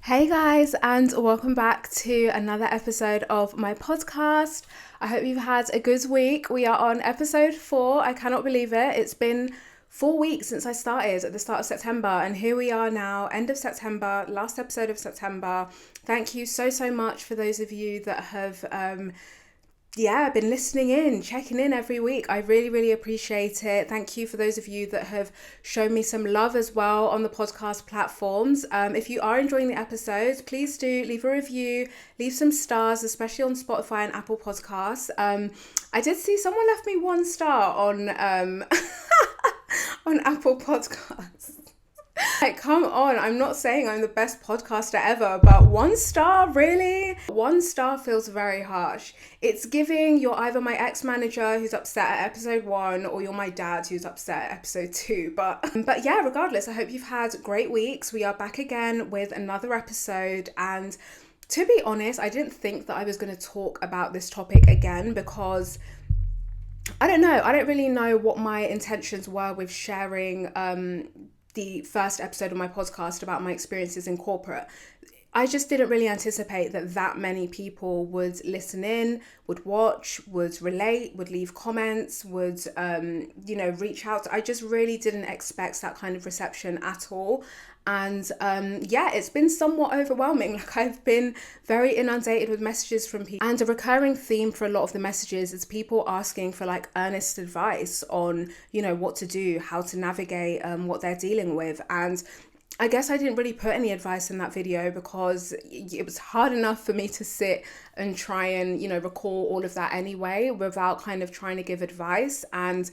Hey guys, and welcome back to another episode of my podcast. I hope you've had a good week. We are on episode 4. I cannot believe it. It's been 4 weeks since I started at the start of September, and here we are now, end of September, last episode of September. Thank you so much for those of you that have been listening in, checking in every week. I really appreciate it. Thank you for those of you that have shown me some love as well on the podcast platforms. If you are enjoying the episodes, please do leave a review, leave some stars, especially on Spotify and Apple Podcasts. I did see someone left me 1 star on on Apple Podcasts. Like, come on, I'm not saying I'm the best podcaster ever, but 1 star, really? 1 star feels very harsh. It's giving you're either my ex-manager who's upset at episode 1 or you're my dad who's upset at episode 2. But yeah, regardless, I hope you've had great weeks. We are back again with another episode, and to be honest, I didn't think that I was going to talk about this topic again because I don't know. I don't really know what my intentions were with sharing the first episode of my podcast about my experiences in corporate. I just didn't really anticipate that many people would listen in, would watch, would relate, would leave comments, would, reach out. I just really didn't expect that kind of reception at all. And it's been somewhat overwhelming. Like, I've been very inundated with messages from people, and a recurring theme for a lot of the messages is people asking for like earnest advice on, what to do, how to navigate what they're dealing with. And I guess I didn't really put any advice in that video because it was hard enough for me to sit and try and, recall all of that anyway without kind of trying to give advice. And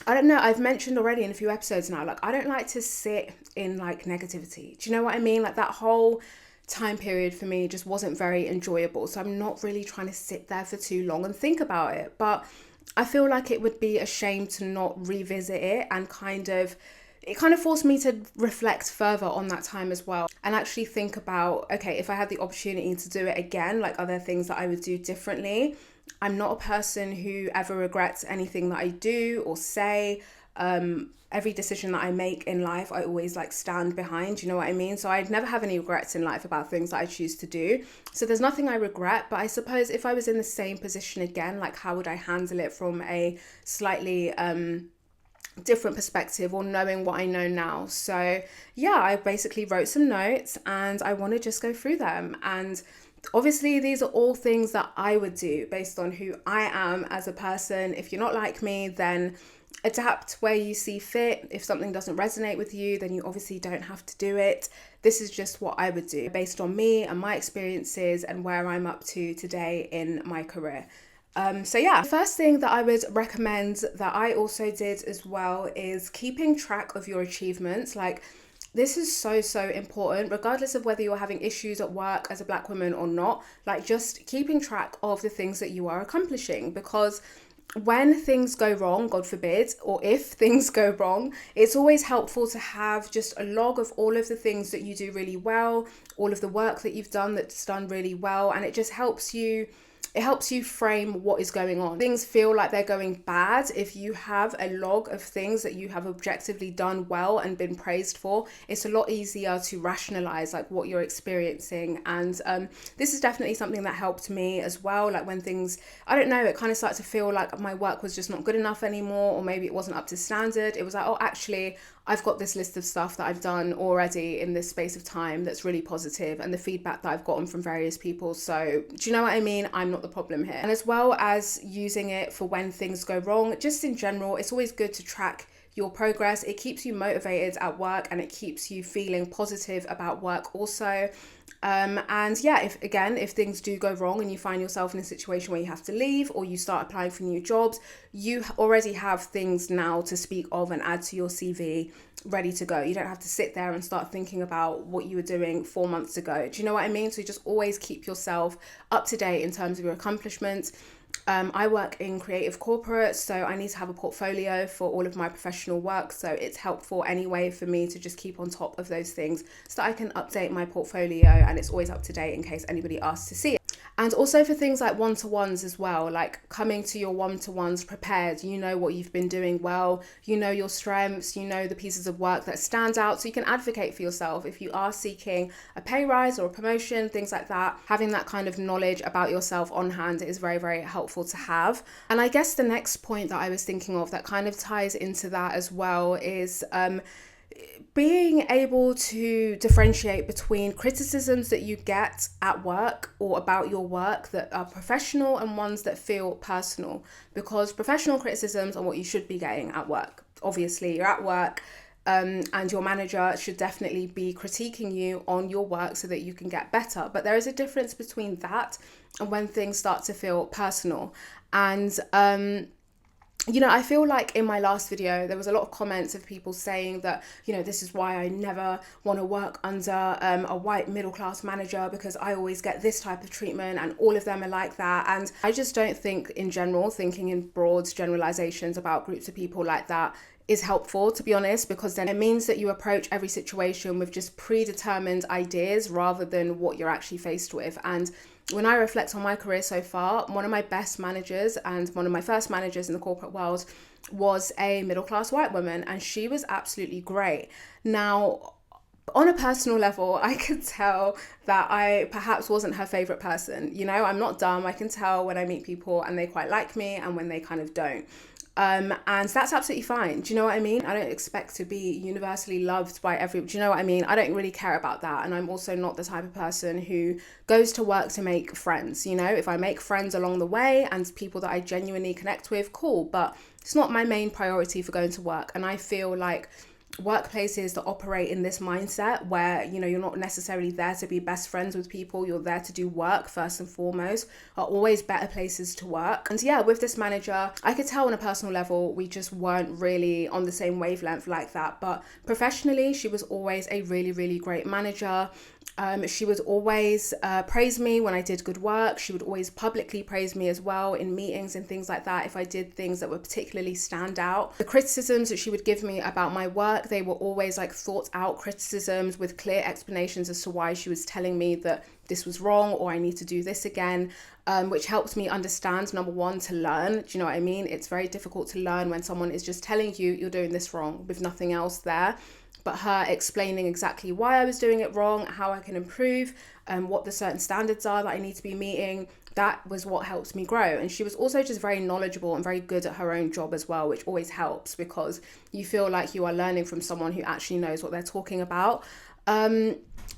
I don't know, I've mentioned already in a few episodes now, like, I don't like to sit in like negativity. Do you know what I mean? Like, that whole time period for me just wasn't very enjoyable. So I'm not really trying to sit there for too long and think about it. But I feel like it would be a shame to not revisit it, and it kind of forced me to reflect further on that time as well and actually think about, okay, if I had the opportunity to do it again, like, are there things that I would do differently? I'm not a person who ever regrets anything that I do or say. Every decision that I make in life, I always stand behind, you know what I mean? So I'd never have any regrets in life about things that I choose to do. So there's nothing I regret, but I suppose if I was in the same position again, like, how would I handle it from a slightly different perspective, or knowing what I know now? So yeah, I basically wrote some notes and I want to just go through them. And obviously, these are all things that I would do based on who I am as a person. If you're not like me, then adapt where you see fit. If something doesn't resonate with you, then you obviously don't have to do it. This is just what I would do based on me and my experiences and where I'm up to today in my career. The first thing that I would recommend that I also did as well is keeping track of your achievements. Like, this is so important, regardless of whether you're having issues at work as a Black woman or not. Like, just keeping track of the things that you are accomplishing, because when things go wrong, God forbid, or if things go wrong, it's always helpful to have just a log of all of the things that you do really well, all of the work that you've done that's done really well, and it just helps you frame what is going on. Things feel like they're going bad. If you have a log of things that you have objectively done well and been praised for, it's a lot easier to rationalize like what you're experiencing. And this is definitely something that helped me as well. Like, when things, I don't know, it kind of started to feel like my work was just not good enough anymore, or maybe it wasn't up to standard. It was like, oh, actually, I've got this list of stuff that I've done already in this space of time that's really positive, and the feedback that I've gotten from various people. So do you know what I mean? I'm not the problem here. And as well as using it for when things go wrong, just in general, it's always good to track your progress. It keeps you motivated at work, and it keeps you feeling positive about work also. If things do go wrong and you find yourself in a situation where you have to leave, or you start applying for new jobs, you already have things now to speak of and add to your CV ready to go. You don't have to sit there and start thinking about what you were doing 4 months ago. Do you know what I mean? So you just always keep yourself up to date in terms of your accomplishments. I work in creative corporate, so I need to have a portfolio for all of my professional work. So it's helpful anyway for me to just keep on top of those things so that I can update my portfolio and it's always up to date in case anybody asks to see it. And also for things like one-to-ones as well, like coming to your one-to-ones prepared, you know what you've been doing well, you know your strengths, you know the pieces of work that stand out, so you can advocate for yourself. If you are seeking a pay rise or a promotion, things like that, having that kind of knowledge about yourself on hand is very, very helpful to have. And I guess the next point that I was thinking of that kind of ties into that as well is being able to differentiate between criticisms that you get at work or about your work that are professional and ones that feel personal. Because professional criticisms are what you should be getting at work. Obviously, you're at work, and your manager should definitely be critiquing you on your work so that you can get better. But there is a difference between that and when things start to feel personal. And I feel like in my last video, there was a lot of comments of people saying that, this is why I never want to work under a white middle class manager, because I always get this type of treatment and all of them are like that. And I just don't think in general, thinking in broad generalizations about groups of people like that is helpful, to be honest, because then it means that you approach every situation with just predetermined ideas rather than what you're actually faced with. And when I reflect on my career so far, one of my best managers and one of my first managers in the corporate world was a middle-class white woman, and she was absolutely great. Now, on a personal level, I could tell that I perhaps wasn't her favorite person. I'm not dumb. I can tell when I meet people and they quite like me and when they kind of don't. And that's absolutely fine. Do you know what I mean? I don't expect to be universally loved by everyone. Do you know what I mean? I don't really care about that. And I'm also not the type of person who goes to work to make friends. If I make friends along the way and people that I genuinely connect with, cool. But it's not my main priority for going to work. And I feel like workplaces that operate in this mindset where you're not necessarily there to be best friends with people, you're there to do work first and foremost, are always better places to work. And yeah, with this manager, I could tell on a personal level we just weren't really on the same wavelength like that, but professionally she was always a really, really great manager. She would always praise me when I did good work. She would always publicly praise me as well in meetings and things like that if I did things that were particularly stand out. The criticisms that she would give me about my work, they were always like thought out criticisms with clear explanations as to why she was telling me that this was wrong or I need to do this again, which helps me understand, number one, to learn. Do you know what I mean? It's very difficult to learn when someone is just telling you you're doing this wrong with nothing else there. But her explaining exactly why I was doing it wrong, how I can improve, what the certain standards are that I need to be meeting, that was what helped me grow. And she was also just very knowledgeable and very good at her own job as well, which always helps because you feel like you are learning from someone who actually knows what they're talking about.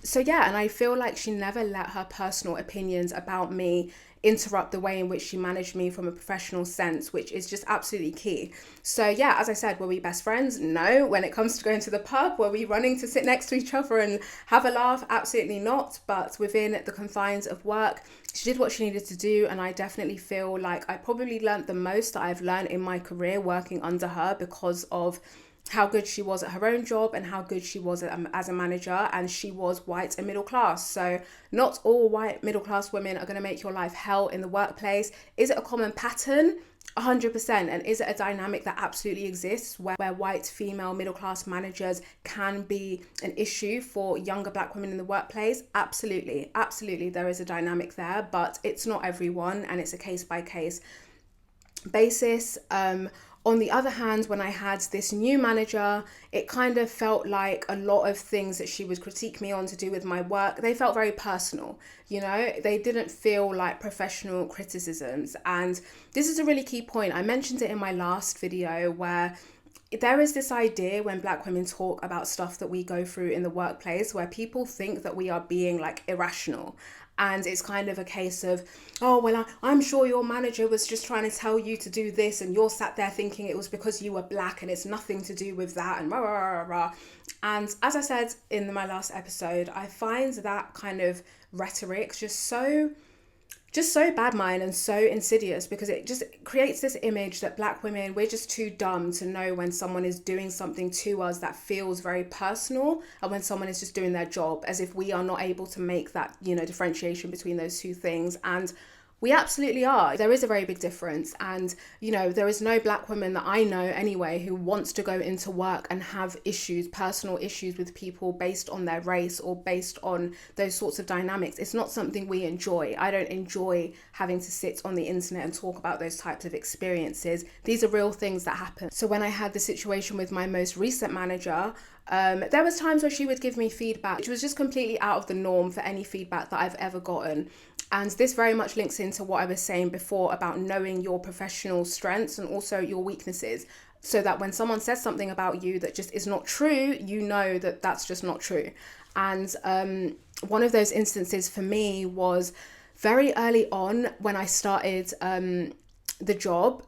So yeah, and I feel like she never let her personal opinions about me interrupt the way in which she managed me from a professional sense, which is just absolutely key. So yeah, as I said, were we best friends? No. When it comes to going to the pub, were we running to sit next to each other and have a laugh? Absolutely not. But within the confines of work, she did what she needed to do, and I definitely feel like I probably learned the most that I've learned in my career working under her because of how good she was at her own job and how good she was as a manager. And she was white and middle class. So not all white middle class women are going to make your life hell in the workplace. Is it a common pattern? 100%. And is it a dynamic that absolutely exists where white female middle class managers can be an issue for younger black women in the workplace? Absolutely. There is a dynamic there, but it's not everyone and it's a case by case basis. On the other hand, when I had this new manager, it kind of felt like a lot of things that she would critique me on to do with my work, they felt very personal, they didn't feel like professional criticisms. And this is a really key point. I mentioned it in my last video where there is this idea when black women talk about stuff that we go through in the workplace where people think that we are being like irrational. And it's kind of a case of, oh, well, I'm sure your manager was just trying to tell you to do this and you're sat there thinking it was because you were black and it's nothing to do with that and rah, rah, rah, rah. And as I said in my last episode, I find that kind of rhetoric just so bad mind and so insidious because it just creates this image that black women, we're just too dumb to know when someone is doing something to us that feels very personal and when someone is just doing their job, as if we are not able to make that, differentiation between those two things. And We absolutely are. There is a very big difference. And, there is no black woman that I know anyway who wants to go into work and have issues, personal issues with people based on their race or based on those sorts of dynamics. It's not something we enjoy. I don't enjoy having to sit on the internet and talk about those types of experiences. These are real things that happen. So when I had the situation with my most recent manager, there was times where she would give me feedback, which was just completely out of the norm for any feedback that I've ever gotten. And this very much links into what I was saying before about knowing your professional strengths and also your weaknesses, so that when someone says something about you that just is not true, you know that that's just not true. And one of those instances for me was very early on when I started the job.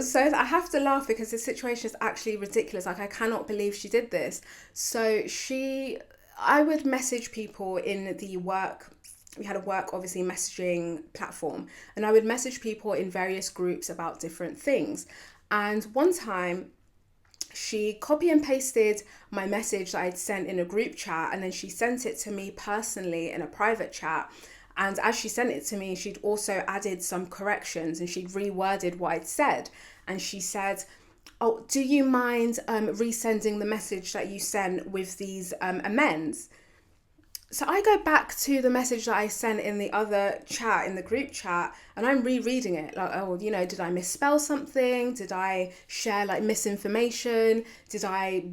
So I have to laugh because this situation is actually ridiculous. Like, I cannot believe she did this. So I would message people in the work. We had a work, obviously, messaging platform, and I would message people in various groups about different things. And one time she copy and pasted my message that I'd sent in a group chat, and then she sent it to me personally in a private chat. And as she sent it to me, she'd also added some corrections and she'd reworded what I'd said. And she said, "Oh, do you mind resending the message that you sent with these amends?" So I go back to the message that I sent in the other chat, in the group chat, and I'm rereading it. Like, oh, did I misspell something? Did I share misinformation? Did I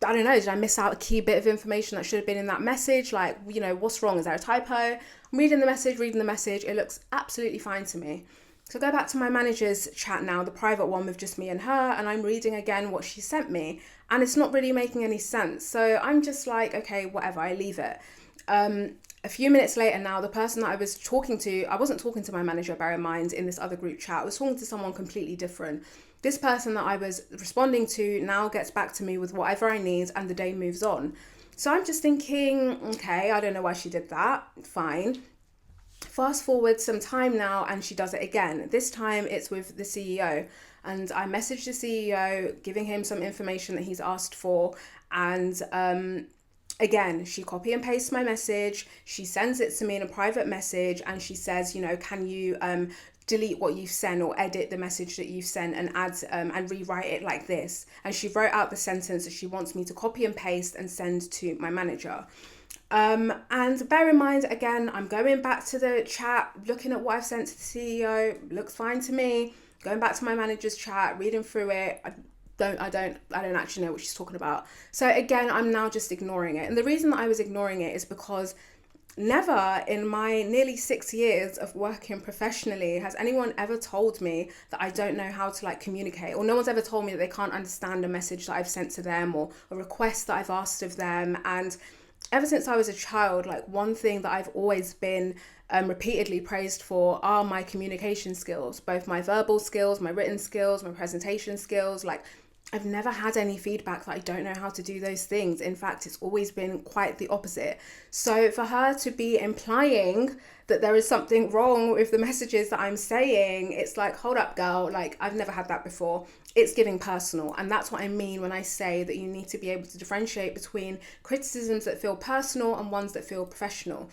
don't know, did I miss out a key bit of information that should have been in that message? What's wrong? Is there a typo? I'm reading the message. It looks absolutely fine to me. So I go back to my manager's chat now, the private one with just me and her, and I'm reading again what she sent me. And it's not really making any sense. So I'm just like, okay, whatever, I leave it. A few minutes later now, the person that I was talking to, I wasn't talking to my manager, bear in mind, in this other group chat. I was talking to someone completely different. This person that I was responding to now gets back to me with whatever I need, and the day moves on. So I'm just thinking, okay, I don't know why she did that. Fine. Fast forward some time now, and she does it again. This time it's with the CEO. And I messaged the CEO, giving him some information that he's asked for. And again, she copy and pastes my message. She sends it to me in a private message, and she says, can you delete what you've sent or edit the message that you've sent and add and rewrite it like this. And she wrote out the sentence that she wants me to copy and paste and send to my manager. And bear in mind, again, I'm going back to the chat, looking at what I've sent to the CEO, looks fine to me. Going back to my manager's chat, reading through it. I don't actually know what she's talking about. So again, I'm now just ignoring it. And the reason that I was ignoring it is because never in my nearly 6 years of working professionally has anyone ever told me that I don't know how to communicate, or no one's ever told me that they can't understand a message that I've sent to them or a request that I've asked of them. And ever since I was a child, one thing that I've always been repeatedly praised for are my communication skills, both my verbal skills, my written skills, my presentation skills. I've never had any feedback that I don't know how to do those things. In fact, it's always been quite the opposite. So for her to be implying that there is something wrong with the messages that I'm saying, it's like, hold up, girl. I've never had that before. It's giving personal. And that's what I mean when I say that you need to be able to differentiate between criticisms that feel personal and ones that feel professional.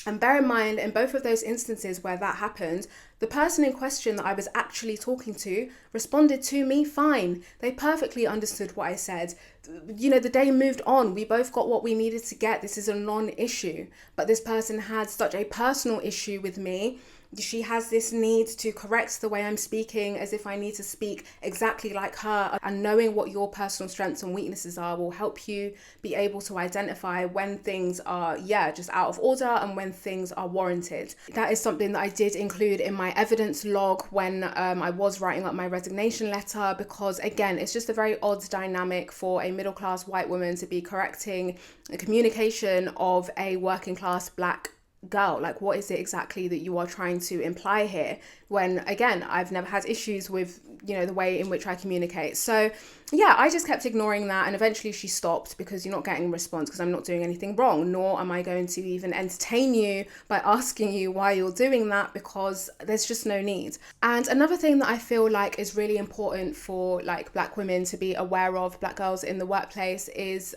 And bear in mind, in both of those instances where that happened, the person in question that I was actually talking to responded to me fine. They perfectly understood what I said. The day moved on. We both got what we needed to get. This is a non-issue. But this person had such a personal issue with me. She has this need to correct the way I'm speaking, as if I need to speak exactly like her. And knowing what your personal strengths and weaknesses are will help you be able to identify when things are, just out of order and when things are warranted. That is something that I did include in my evidence log when I was writing up my resignation letter, because again, it's just a very odd dynamic for a middle-class white woman to be correcting the communication of a working-class black girl. What is it exactly that you are trying to imply here? When again, I've never had issues with the way in which I communicate. So I just kept ignoring that, and eventually she stopped, because you're not getting a response because I'm not doing anything wrong, nor am I going to even entertain you by asking you why you're doing that, because there's just no need. And another thing that I feel like is really important for black women to be aware of, black girls in the workplace, is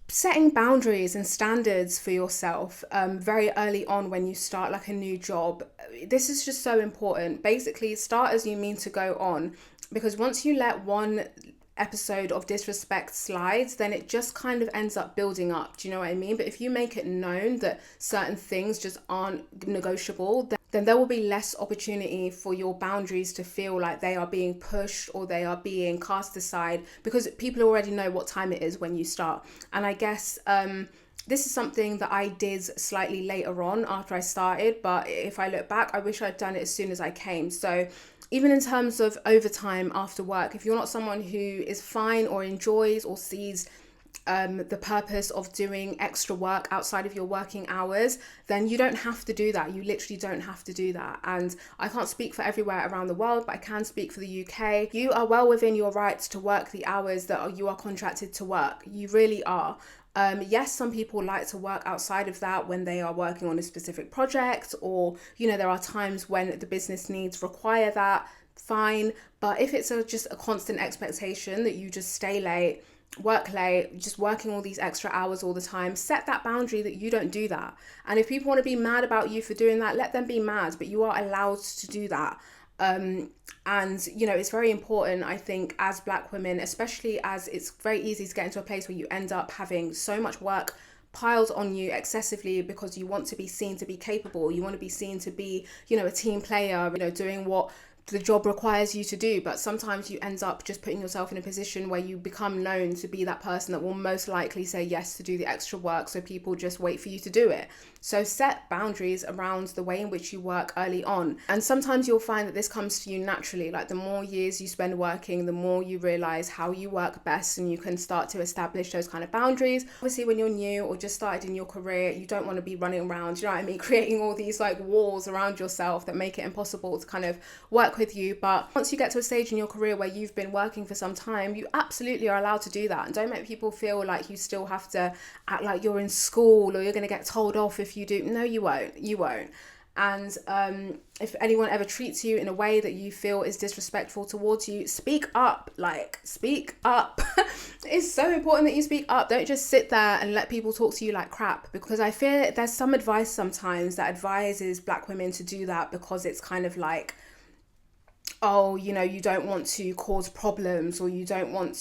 setting boundaries and standards for yourself very early on when you start like a new job. This is just so important. Basically, start as you mean to go on, because once you let one episode of disrespect slides, then it just kind of ends up building up. Do you know what I mean? But if you make it known that certain things just aren't negotiable, then there will be less opportunity for your boundaries to feel like they are being pushed or they are being cast aside, because people already know what time it is when you start. And I guess this is something that I did slightly later on after I started, but if I look back, I wish I'd done it as soon as I came. So even in terms of overtime after work, if you're not someone who is fine or enjoys or sees the purpose of doing extra work outside of your working hours, then you don't have to do that. You literally don't have to do that. And I can't speak for everywhere around the world, but I can speak for the UK. You are well within your rights to work the hours that you are contracted to work. You really are. Yes, some people like to work outside of that when they are working on a specific project, or, you know, there are times when the business needs require that, fine. But if it's just a constant expectation that you just stay late, work late, just working all these extra hours all the time, set that boundary that you don't do that. And if people want to be mad about you for doing that, let them be mad, but you are allowed to do that. And, you know, it's very important, I think, as Black women, especially as it's very easy to get into a place where you end up having so much work piled on you excessively because you want to be seen to be capable. You want to be seen to be, you know, a team player, you know, doing what the job requires you to do. But sometimes you end up just putting yourself in a position where you become known to be that person that will most likely say yes to do the extra work, so people just wait for you to do it. So set boundaries around the way in which you work early on. And sometimes you'll find that this comes to you naturally. Like the more years you spend working, the more you realize how you work best, and you can start to establish those kind of boundaries. Obviously, when you're new or just started in your career, you don't want to be running around, you know what I mean, creating all these like walls around yourself that make it impossible to kind of work with you. But once you get to a stage in your career where you've been working for some time, you absolutely are allowed to do that. And don't make people feel like you still have to act like you're in school or you're going to get told off if you do. No, you won't. And if anyone ever treats you in a way that you feel is disrespectful towards you, speak up. Speak up. It's so important that you speak up. Don't just sit there and let people talk to you like crap, because I fear there's some advice sometimes that advises Black women to do that because it's kind of like, oh, you know, you don't want to cause problems, or you don't want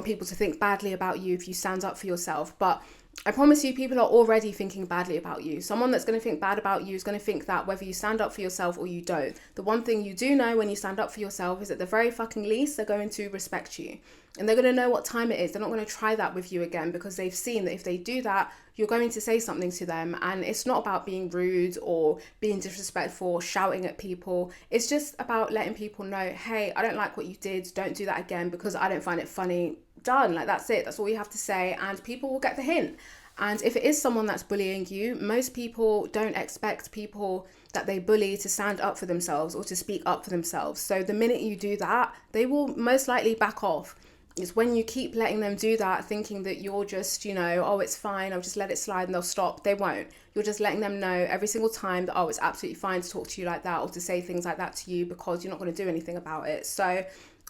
people to think badly about you if you stand up for yourself. But I promise you, people are already thinking badly about you. Someone that's going to think bad about you is going to think that whether you stand up for yourself or you don't. The one thing you do know when you stand up for yourself is at the very fucking least, they're going to respect you. And they're going to know what time it is. They're not going to try that with you again, because they've seen that if they do that, you're going to say something to them. And it's not about being rude or being disrespectful or shouting at people. It's just about letting people know, hey, I don't like what you did. Don't do that again because I don't find it funny. Done. Like, that's it. That's all you have to say. And people will get the hint. And if it is someone that's bullying you, most people don't expect people that they bully to stand up for themselves or to speak up for themselves. So the minute you do that, they will most likely back off. It's when you keep letting them do that, thinking that you're just, you know, oh, it's fine, I'll just let it slide and they'll stop. They won't. You're just letting them know every single time that, oh, it's absolutely fine to talk to you like that or to say things like that to you, because you're not going to do anything about it. So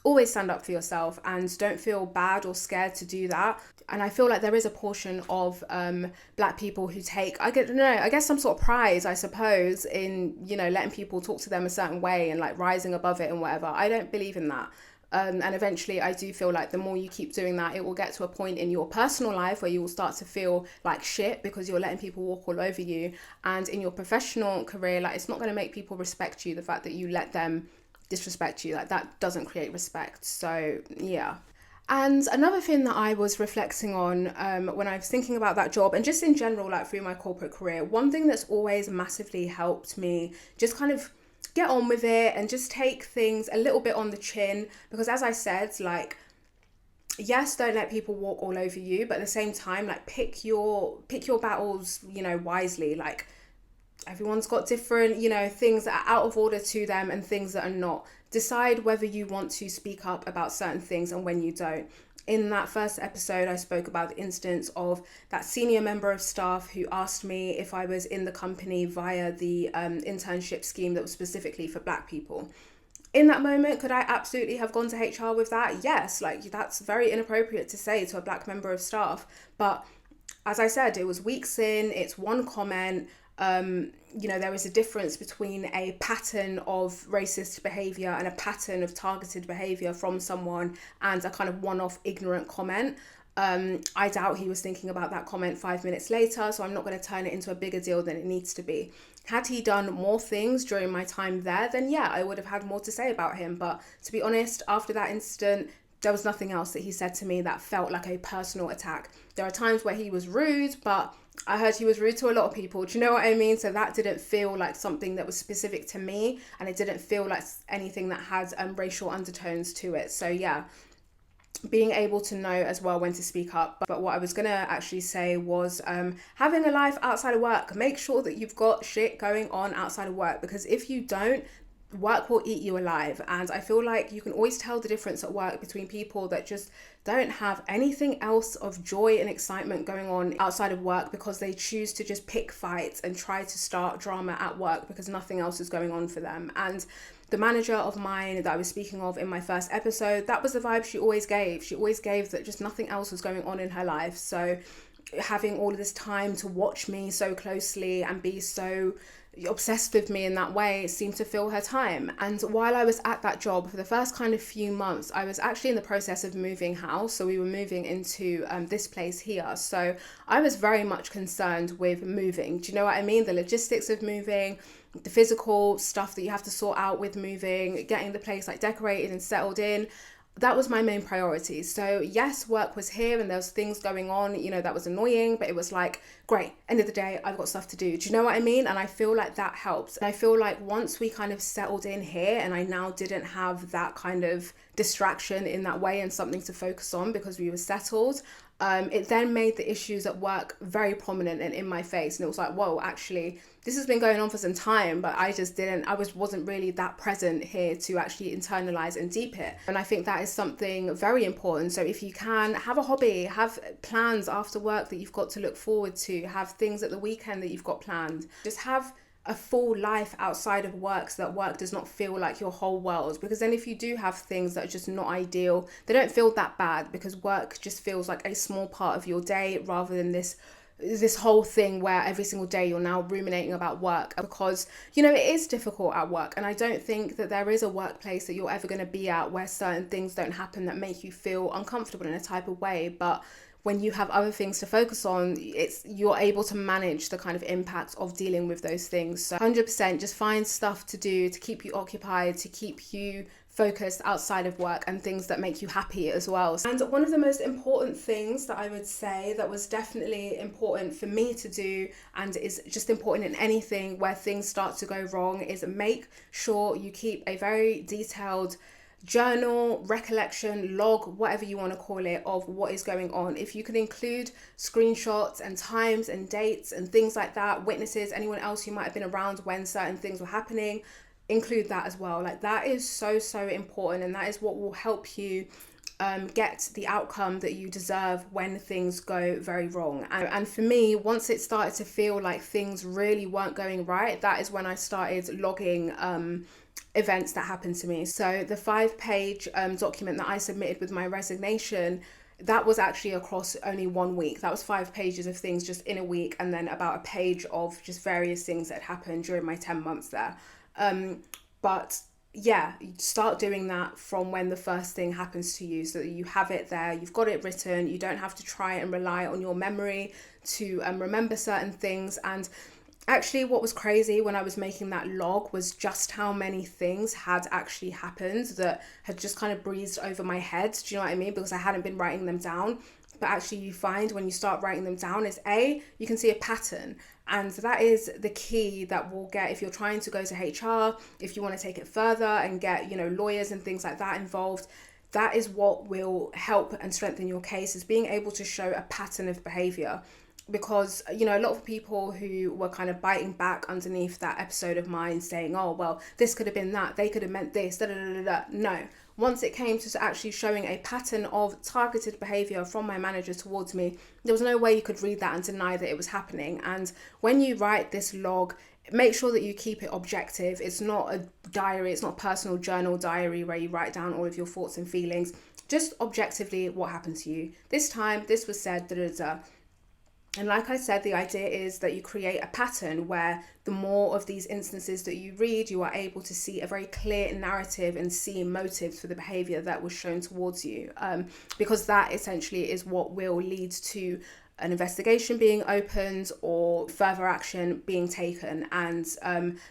always stand up for yourself and don't feel bad or scared to do that. And I feel like there is a portion of Black people who take, I guess some sort of pride, I suppose, in, you know, letting people talk to them a certain way and like rising above it and whatever. I don't believe in that. And eventually I do feel like the more you keep doing that, it will get to a point in your personal life where you will start to feel like shit because you're letting people walk all over you. And in your professional career, like, it's not going to make people respect you. The fact that you let them disrespect you, like, that doesn't create respect. So yeah. And another thing that I was reflecting on when I was thinking about that job, and just in general, like through my corporate career, one thing that's always massively helped me just kind of get on with it and just take things a little bit on the chin, because as I said, like, yes, don't let people walk all over you, but at the same time, like, pick your battles, you know, wisely. Like, everyone's got different, you know, things that are out of order to them and things that are not. Decide whether you want to speak up about certain things and when you don't. In that first episode, I spoke about the instance of that senior member of staff who asked me if I was in the company via the internship scheme that was specifically for Black people. In that moment, could I absolutely have gone to HR with that? Yes, like that's very inappropriate to say to a black member of staff. But as I said, it was weeks in, it's one comment. There is a difference between a pattern of racist behavior and a pattern of targeted behavior from someone and a kind of one-off ignorant comment. I doubt he was thinking about that comment 5 minutes later, so I'm not going to turn it into a bigger deal than it needs to be. Had he done more things during my time there, then yeah, I would have had more to say about him. But to be honest, after that incident, there was nothing else that he said to me that felt like a personal attack. There are times where he was rude, but I heard he was rude to a lot of people. Do you know what I mean? So that didn't feel like something that was specific to me, and it didn't feel like anything that had racial undertones to it. So yeah, being able to know as well when to speak up. But what I was gonna actually say was having a life outside of work. Make sure that you've got shit going on outside of work, because if you don't, work will eat you alive. And I feel like you can always tell the difference at work between people that just don't have anything else of joy and excitement going on outside of work because they choose to just pick fights and try to start drama at work because nothing else is going on for them. And the manager of mine that I was speaking of in my first episode, that was the vibe she always gave. She always gave that just nothing else was going on in her life. So having all of this time to watch me so closely and be so obsessed with me in that way seemed to fill her time. And while I was at that job for the first kind of few months, I was actually in the process of moving house. So we were moving into this place here. So I was very much concerned with moving. Do you know what I mean? The logistics of moving, the physical stuff that you have to sort out with moving, getting the place like decorated and settled in. That was my main priority. So yes, work was here and there was things going on, that was annoying, but it was like, great, end of the day, I've got stuff to do. Do you know what I mean? And I feel like that helped. And I feel like once we kind of settled in here and I now didn't have that kind of distraction in that way and something to focus on because we were settled, it then made the issues at work very prominent and in my face. And it was like, whoa, actually, this has been going on for some time, but I wasn't really that present here to actually internalize and deep it. And I think that is something very important. So if you can, have a hobby, have plans after work that you've got to look forward to, have things at the weekend that you've got planned. Just have a full life outside of work so that work does not feel like your whole world. Because then if you do have things that are just not ideal, they don't feel that bad because work just feels like a small part of your day rather than this whole thing where every single day you're now ruminating about work, because it is difficult at work. And I don't think that there is a workplace that you're ever going to be at where certain things don't happen that make you feel uncomfortable in a type of way. But when you have other things to focus on, you're able to manage the kind of impact of dealing with those things. So 100% just find stuff to do to keep you occupied, to keep you focused outside of work, and things that make you happy as well. And one of the most important things that I would say that was definitely important for me to do, and is just important in anything where things start to go wrong, is make sure you keep a very detailed journal, recollection, log, whatever you want to call it, of what is going on. If you can include screenshots and times and dates and things like that, witnesses, anyone else who might have been around when certain things were happening, include that as well. Like that is so important, and that is what will help you get the outcome that you deserve when things go very wrong. And for me, once it started to feel like things really weren't going right, that is when I started logging events that happened to me. So the 5-page document that I submitted with my resignation, that was actually across only 1 week. That was 5 pages of things just in a week, and then about a page of just various things that happened during my 10 months there. But yeah, you start doing that from when the first thing happens to you, so that you have it there, you've got it written, you don't have to try and rely on your memory to remember certain things. And actually what was crazy when I was making that log was just how many things had actually happened that had just kind of breezed over my head. Do you know what I mean? Because I hadn't been writing them down. But actually you find when you start writing them down is you can see a pattern. And that is the key that will get, if you're trying to go to HR, if you want to take it further and get, lawyers and things like that involved, that is what will help and strengthen your case, is being able to show a pattern of behavior. Because, a lot of people who were kind of biting back underneath that episode of mine saying, oh, well, this could have been that, they could have meant this, no. Once it came to actually showing a pattern of targeted behavior from my manager towards me, there was no way you could read that and deny that it was happening. And when you write this log, make sure that you keep it objective. It's not a diary, it's not a personal journal diary where you write down all of your thoughts and feelings. Just objectively, what happened to you this time, this was said, da da da. And like I said, the idea is that you create a pattern where the more of these instances that you read, you are able to see a very clear narrative and see motives for the behavior that was shown towards you, because that essentially is what will lead to an investigation being opened or further action being taken. And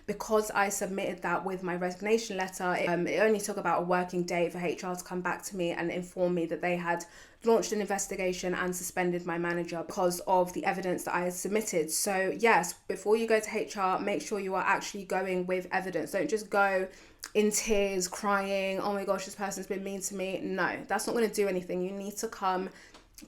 because I submitted that with my resignation letter, it only took about a working day for HR to come back to me and inform me that they had launched an investigation and suspended my manager because of the evidence that I had submitted. So yes, before you go to HR, make sure you are actually going with evidence. Don't just go in tears crying, oh my gosh, this person's been mean to me. No, that's not going to do anything. You need to come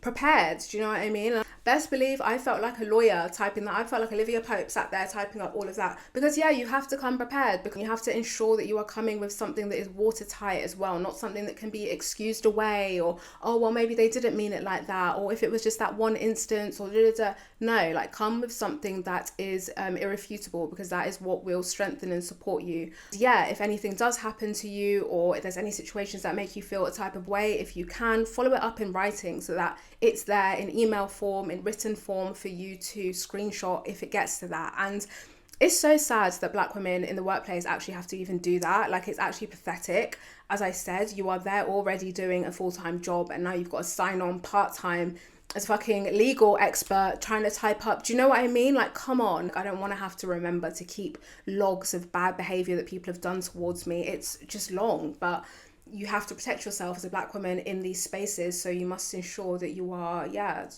prepared. Do you know what I mean? Best believe I felt like a lawyer typing that. I felt like Olivia Pope sat there typing up all of that, because yeah, you have to come prepared, because you have to ensure that you are coming with something that is watertight as well, not something that can be excused away, or oh well, maybe they didn't mean it like that, or if it was just that one instance, or no, like come with something that is irrefutable, because that is what will strengthen and support you. Yeah, if anything does happen to you, or if there's any situations that make you feel a type of way, if you can follow it up in writing so that it's there in email form, in written form for you to screenshot if it gets to that. And it's so sad that Black women in the workplace actually have to even do that. Like, it's actually pathetic. As I said, you are there already doing a full-time job, and now you've got to sign on part-time as fucking legal expert trying to type up. Do you know what I mean? Like, come on. I don't want to have to remember to keep logs of bad behavior that people have done towards me. It's just long, but you have to protect yourself as a Black woman in these spaces, so you must ensure that you are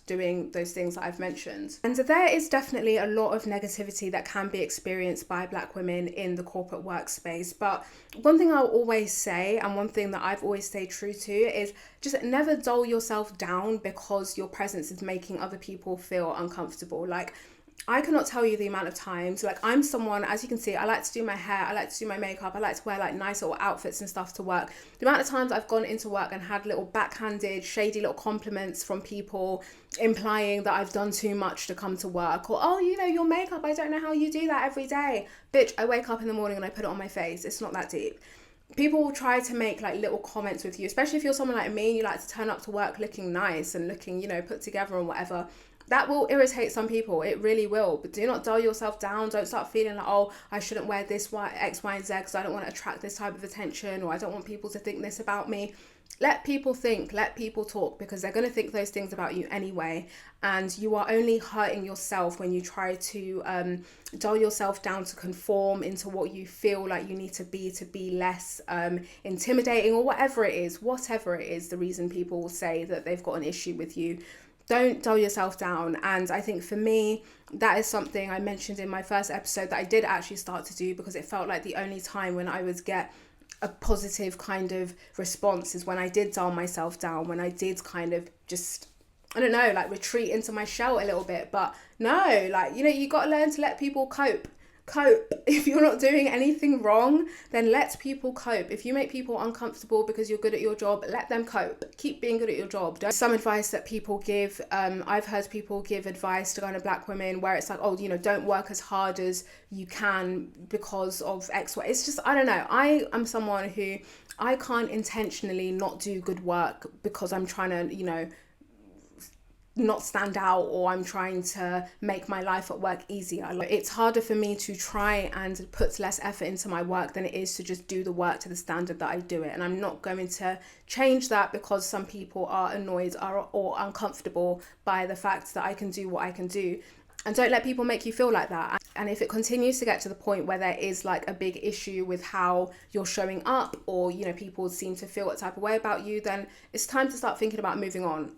doing those things that I've mentioned. And there is definitely a lot of negativity that can be experienced by Black women in the corporate workspace, but one thing I'll always say, and one thing that I've always stayed true to, is just never dull yourself down because your presence is making other people feel uncomfortable. Like, I cannot tell you the amount of times, like, I'm someone, as you can see, I like to do my hair, I like to do my makeup, I like to wear like nice little outfits and stuff to work. The amount of times I've gone into work and had little backhanded, shady little compliments from people implying that I've done too much to come to work, or, oh, you know, your makeup, I don't know how you do that every day. Bitch, I wake up in the morning and I put it on my face. It's not that deep. People will try to make like little comments with you, especially if you're someone like me and you like to turn up to work looking nice and looking, you know, put together and whatever. That will irritate some people. It really will. But do not dull yourself down. Don't start feeling like, oh, I shouldn't wear this X, Y, and Z because I don't want to attract this type of attention, or I don't want people to think this about me. Let people think, let people talk, because they're going to think those things about you anyway. And you are only hurting yourself when you try to dull yourself down to conform into what you feel like you need to be less intimidating, or whatever it is, the reason people will say that they've got an issue with you. Don't dull yourself down. And I think for me, that is something I mentioned in my first episode that I did actually start to do, because it felt like the only time when I would get a positive kind of response is when I did dull myself down, when I did kind of just, I don't know, like retreat into my shell a little bit. But no, like, you know, you got to learn to let people cope. If you're not doing anything wrong, then let people cope. If you make people uncomfortable because you're good at your job, let them cope. Keep being good at your job. Some advice that people give, I've heard people give advice to kind of Black women where it's like, oh, you know, don't work as hard as you can because of X, Y. It's just, I don't know. I am someone who, I can't intentionally not do good work because I'm trying to, you know, not stand out, or I'm trying to make my life at work easier. Like, it's harder for me to try and put less effort into my work than it is to just do the work to the standard that I do it. And I'm not going to change that because some people are annoyed or uncomfortable by the fact that I can do what I can do. And don't let people make you feel like that. And if it continues to get to the point where there is like a big issue with how you're showing up, or, you know, people seem to feel a type of way about you, then it's time to start thinking about moving on.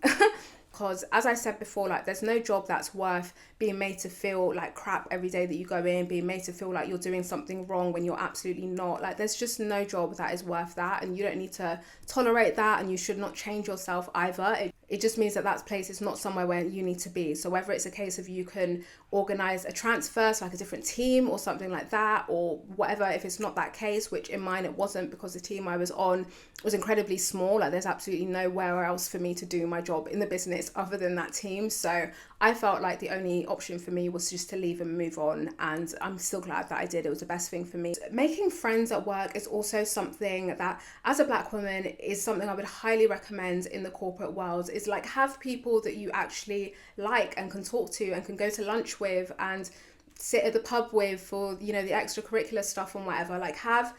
Because as I said before, like, there's no job that's worth being made to feel like crap every day that you go in, being made to feel like you're doing something wrong when you're absolutely not. Like, there's just no job that is worth that, and you don't need to tolerate that, and you should not change yourself either. it just means that that place is not somewhere where you need to be. So whether it's a case of you can organize a transfer to like a different team or something like that, or whatever, if it's not that case, which in mine it wasn't, because the team I was on was incredibly small. Like there's absolutely nowhere else for me to do my job in the business other than that team. So I felt like the only option for me was just to leave and move on, and I'm still glad that I did. It was the best thing for me. Making friends at work is also something that, as a Black woman, is something I would highly recommend in the corporate world. Is like, have people that you actually like and can talk to and can go to lunch with and sit at the pub with for, you know, the extracurricular stuff and whatever. Like, have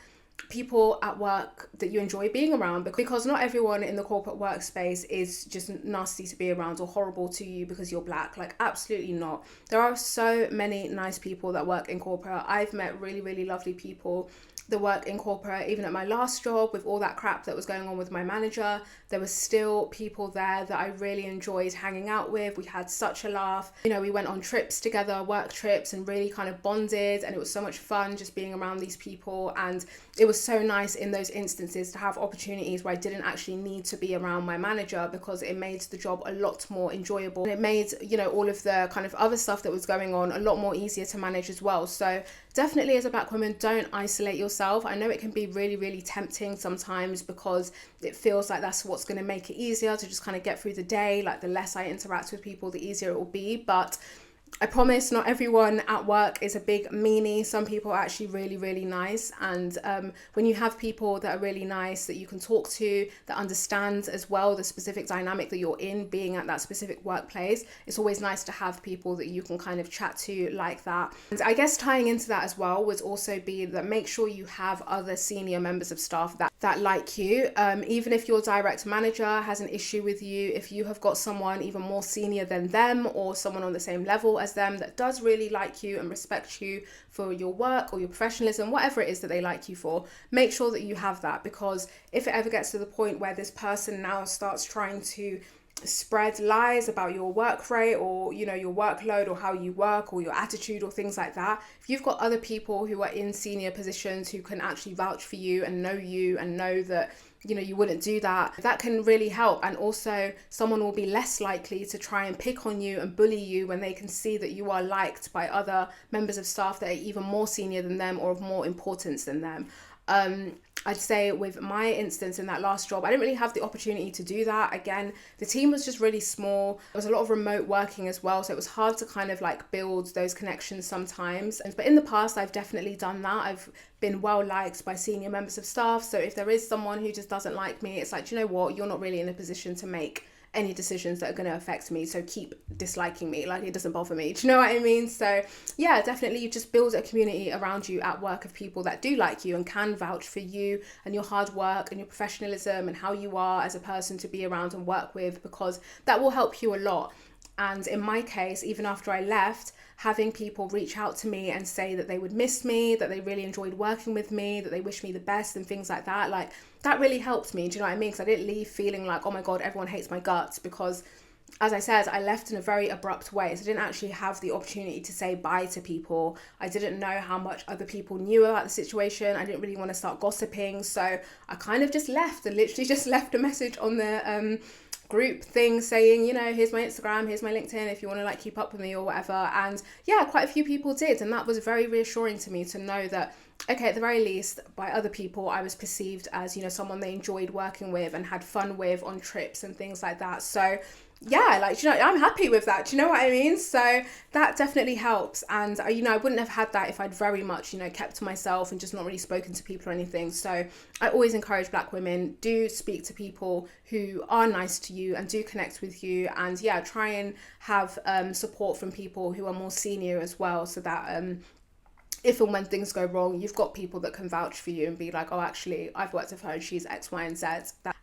people at work that you enjoy being around, because not everyone in the corporate workspace is just nasty to be around or horrible to you because you're Black. Like, absolutely not. There are so many nice people that work in corporate. I've met really, really lovely people that work in corporate. Even at my last job, with all that crap that was going on with my manager, there was still people there that I really enjoyed hanging out with. We had such a laugh. You know, we went on trips together, work trips, and really kind of bonded, and it was so much fun just being around these people. And it was so nice in those instances to have opportunities where I didn't actually need to be around my manager, because it made the job a lot more enjoyable. And it made, you know, all of the kind of other stuff that was going on a lot more easier to manage as well. So definitely, as a Black woman, don't isolate yourself. I know it can be really, really tempting sometimes, because it feels like that's what's going to make it easier to just kind of get through the day. Like, the less I interact with people, the easier it will be. But I promise not everyone at work is a big meanie. Some people are actually really, really nice. And when you have people that are really nice, that you can talk to, that understand as well the specific dynamic that you're in, being at that specific workplace, it's always nice to have people that you can kind of chat to like that. And I guess tying into that as well would also be that make sure you have other senior members of staff that like you. Even if your direct manager has an issue with you, if you have got someone even more senior than them, or someone on the same level as them that does really like you and respect you for your work or your professionalism, whatever it is that they like you for, make sure that you have that. Because if it ever gets to the point where this person now starts trying to spread lies about your work rate, or, you know, your workload, or how you work, or your attitude, or things like that, if you've got other people who are in senior positions who can actually vouch for you and know that, you know, you wouldn't do that, that can really help. And also, someone will be less likely to try and pick on you and bully you when they can see that you are liked by other members of staff that are even more senior than them or of more importance than them. I'd say with my instance in that last job, I didn't really have the opportunity to do that. Again, the team was just really small. There was a lot of remote working as well, so it was hard to kind of like build those connections sometimes. But in the past, I've definitely done that. I've been well liked by senior members of staff. So if there is someone who just doesn't like me, it's like, do you know what? You're not really in a position to make any decisions that are going to affect me, so keep disliking me. Like, it doesn't bother me. Do you know what I mean? So yeah, definitely, you just build a community around you at work of people that do like you and can vouch for you and your hard work and your professionalism and how you are as a person to be around and work with, because that will help you a lot. And in my case, even after I left, having people reach out to me and say that they would miss me, that they really enjoyed working with me, that they wish me the best and things like that, like, that really helped me. Do you know what I mean? Because I didn't leave feeling like, oh my God, everyone hates my guts, because as I said, I left in a very abrupt way. So I didn't actually have the opportunity to say bye to people. I didn't know how much other people knew about the situation. I didn't really want to start gossiping. So I kind of just left and literally just left a message on the group thing saying, you know, here's my Instagram, here's my LinkedIn, if you want to like keep up with me or whatever. And yeah, quite a few people did. And that was very reassuring to me to know that, okay, at the very least, by other people, I was perceived as, you know, someone they enjoyed working with and had fun with on trips and things like that. So yeah, like, you know, I'm happy with that. Do you know what I mean? So that definitely helps. And, you know, I wouldn't have had that if I'd very much, you know, kept to myself and just not really spoken to people or anything. So I always encourage Black women, do speak to people who are nice to you and do connect with you. And yeah, try and have support from people who are more senior as well, so that if and when things go wrong, you've got people that can vouch for you and be like, oh, actually, I've worked with her and she's X, Y, and Z.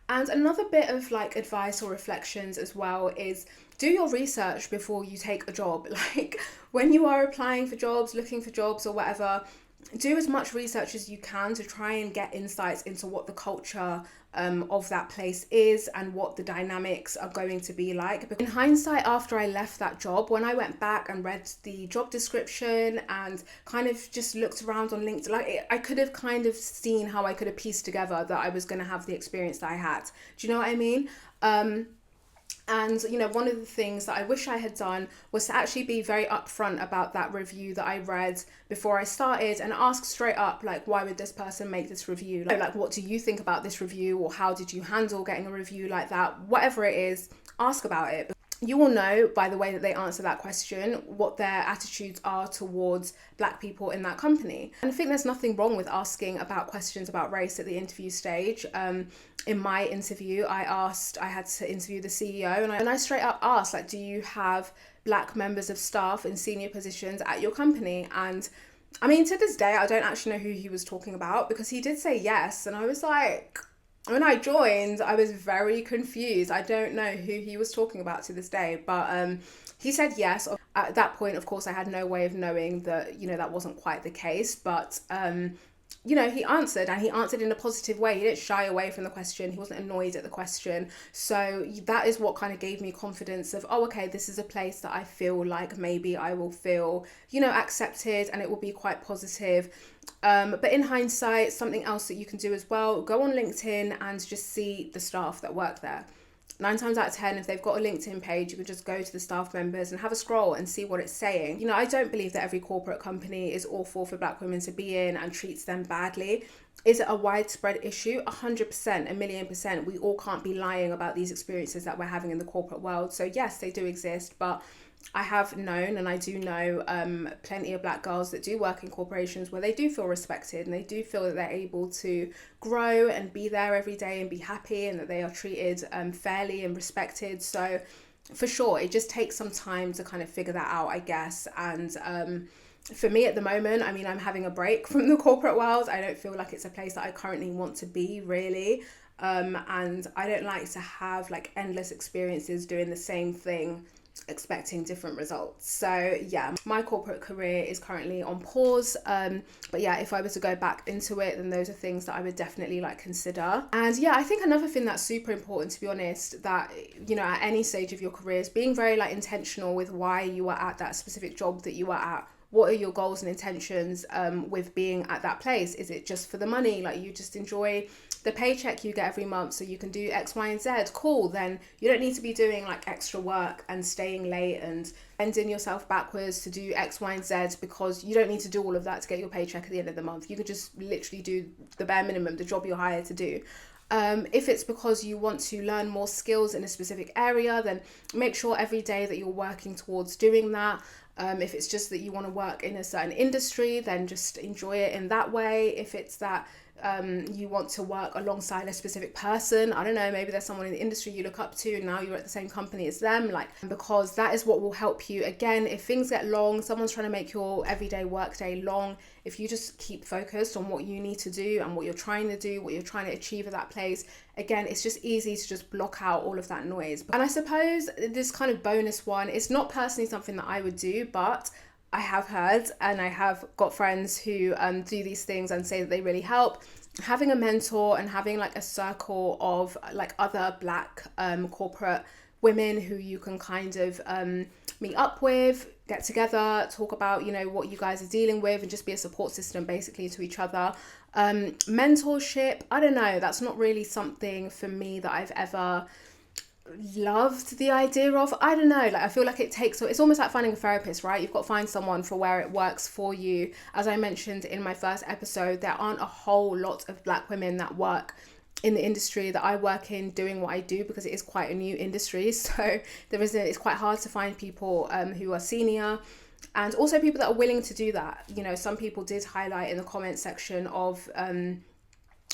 And another bit of like advice or reflections as well is, do your research before you take a job. Like, when you are applying for jobs, looking for jobs or whatever, do as much research as you can to try and get insights into what the culture of that place is and what the dynamics are going to be like. But in hindsight, after I left that job, when I went back and read the job description and kind of just looked around on LinkedIn, like, I could have kind of seen how I could have pieced together that I was going to have the experience that I had. Do you know what I mean? And, you know, one of the things that I wish I had done was to actually be very upfront about that review that I read before I started, and ask straight up, like, why would this person make this review? Like, what do you think about this review? Or how did you handle getting a review like that? Whatever it is, ask about it. You will know by the way that they answer that question what their attitudes are towards Black people in that company. And I think there's nothing wrong with asking about questions about race at the interview stage. In my interview, I had to interview the CEO, and I straight up asked, like, do you have Black members of staff in senior positions at your company? And I mean, to this day, I don't actually know who he was talking about, because he did say yes. And I was like, when I joined, I was very confused. I don't know who he was talking about to this day, but he said yes. At that point, of course, I had no way of knowing that, you know, that wasn't quite the case, but you know, he answered, and he answered in a positive way. He didn't shy away from the question. He wasn't annoyed at the question. So that is what kind of gave me confidence of, oh, okay, this is a place that I feel like maybe I will feel, you know, accepted, and it will be quite positive. But in hindsight, something else that you can do as well, go on LinkedIn and just see the staff that work there. 9 times out of 10, if they've got a LinkedIn page, you can just go to the staff members and have a scroll and see what it's saying. You know, I don't believe that every corporate company is awful for Black women to be in and treats them badly. Is it a widespread issue? 100%, 1,000,000%. We all can't be lying about these experiences that we're having in the corporate world. So yes, they do exist, but I have known, and I do know plenty of Black girls that do work in corporations where they do feel respected, and they do feel that they're able to grow and be there every day and be happy, and that they are treated fairly and respected. So for sure, it just takes some time to kind of figure that out, I guess. And for me at the moment, I mean, I'm having a break from the corporate world. I don't feel like it's a place that I currently want to be, really. And I don't like to have like endless experiences doing the same thing, expecting different results. So yeah, my corporate career is currently on pause, but yeah, if I were to go back into it, then those are things that I would definitely like consider. And yeah, I think another thing that's super important, to be honest, that, you know, at any stage of your career, is being very like intentional with why you are at that specific job that you are at. What are your goals and intentions with being at that place? Is it just for the money? Like, you just enjoy the paycheck you get every month so you can do X, Y, and Z? Cool. Then you don't need to be doing like extra work and staying late and bending yourself backwards to do X, Y, and Z, because you don't need to do all of that to get your paycheck at the end of the month. You could just literally do the bare minimum, the job you're hired to do. If it's because you want to learn more skills in a specific area, then make sure every day that you're working towards doing that. If it's just that you want to work in a certain industry, then just enjoy it in that way. If it's that you want to work alongside a specific person, I don't know, maybe there's someone in the industry you look up to and now you're at the same company as them, like, because that is what will help you. Again, if things get long, someone's trying to make your everyday work day long, if you just keep focused on what you need to do and what you're trying to do, what you're trying to achieve at that place, again, it's just easy to just block out all of that noise. And I suppose this kind of bonus one, it's not personally something that I would do, but I have heard, and I have got friends who do these things and say that they really help. Having a mentor and having like a circle of like other Black corporate women who you can kind of meet up with, get together, talk about, you know, what you guys are dealing with, and just be a support system basically to each other. Mentorship, I don't know, that's not really something for me that I've ever loved the idea of. I don't know, like, I feel like it's almost like finding a therapist, right? You've got to find someone for where it works for you. As I mentioned in my first episode, there aren't a whole lot of Black women that work in the industry that I work in doing what I do, because it is quite a new industry. So it's quite hard to find people who are senior, and also people that are willing to do that. You know, some people did highlight in the comment section of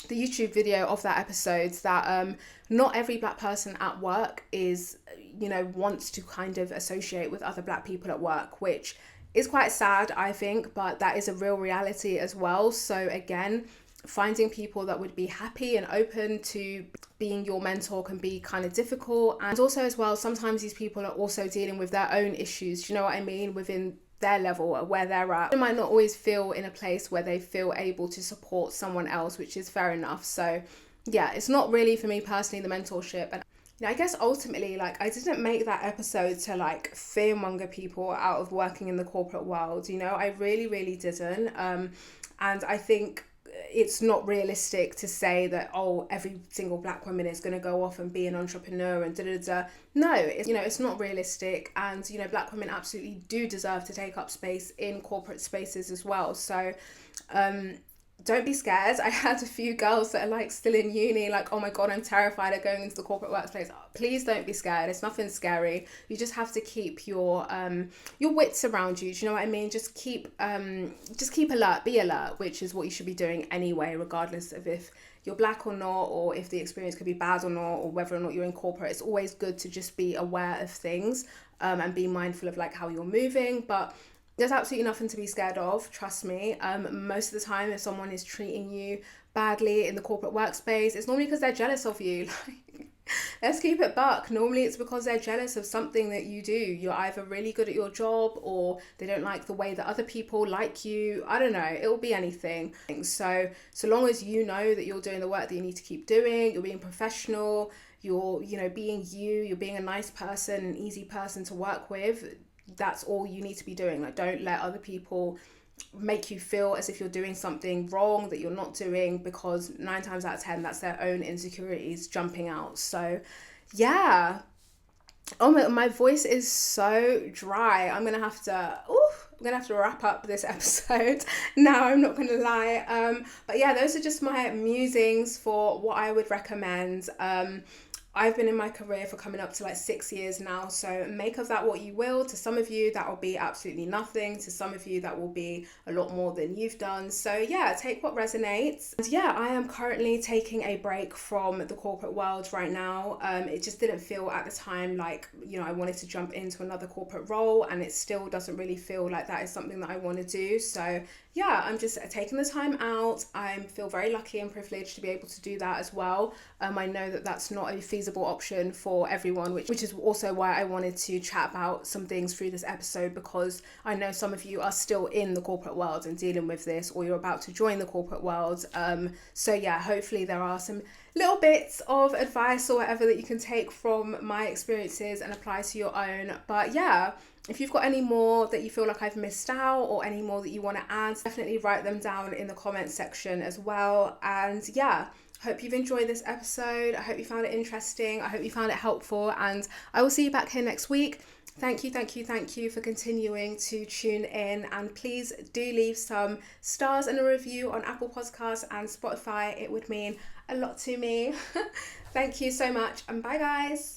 the YouTube video of that episode that not every Black person at work is, you know, wants to kind of associate with other Black people at work, which is quite sad, I think, but that is a real reality as well. So again, finding people that would be happy and open to being your mentor can be kind of difficult. And also as well, sometimes these people are also dealing with their own issues, do you know what I mean, within their level or where they're at. They might not always feel in a place where they feel able to support someone else, which is fair enough. So yeah, it's not really for me personally, the mentorship. And I guess ultimately, like, I didn't make that episode to like fearmonger people out of working in the corporate world, you know, I really didn't. And I think it's not realistic to say that, oh, every single black woman is going to go off and be an entrepreneur and da-da-da. No, it's not realistic. And, black women absolutely do deserve to take up space in corporate spaces as well. So, don't be scared. I had a few girls that are like still in uni, like, oh my God, I'm terrified of going into the corporate workplace. Please don't be scared. It's nothing scary. You just have to keep your wits around you. Do you know what I mean? Just keep alert, be alert, which is what you should be doing anyway, regardless of if you're black or not, or if the experience could be bad or not, or whether or not you're in corporate. It's always good to just be aware of things, and be mindful of like how you're moving. But there's absolutely nothing to be scared of, trust me. Most of the time, if someone is treating you badly in the corporate workspace, it's normally because they're jealous of you. Like, let's keep it buck. Normally it's because they're jealous of something that you do. You're either really good at your job, or they don't like the way that other people like you. I don't know, it'll be anything. So long as you know that you're doing the work that you need to keep doing, you're being professional, you're being you're being a nice person, an easy person to work with, that's all you need to be doing. Like, don't let other people make you feel as if you're doing something wrong that you're not doing, because 9 times out of 10 that's their own insecurities jumping out. So yeah, oh my voice is so dry. I'm gonna have to wrap up this episode now, I'm not gonna lie. But yeah, those are just my musings for what I would recommend. I've been in my career for coming up to like 6 years now, so make of that what you will. To some of you, that will be absolutely nothing. To some of you, that will be a lot more than you've done. So yeah, take what resonates. And yeah, I am currently taking a break from the corporate world right now. It just didn't feel at the time like, I wanted to jump into another corporate role, and it still doesn't really feel like that is something that I want to do. So yeah, I'm just taking the time out. I feel very lucky and privileged to be able to do that as well. I know that that's not a feasible option for everyone, which is also why I wanted to chat about some things through this episode, because I know some of you are still in the corporate world and dealing with this, or you're about to join the corporate world. So yeah, hopefully there are some little bits of advice or whatever that you can take from my experiences and apply to your own. But yeah, if you've got any more that you feel like I've missed out, or any more that you want to add, definitely write them down in the comments section as well. And yeah, hope you've enjoyed this episode. I hope you found it interesting. I hope you found it helpful, and I will see you back here next week. Thank you for continuing to tune in, and please do leave some stars and a review on Apple Podcasts and Spotify. It would mean a lot to me. Thank you so much, and bye guys.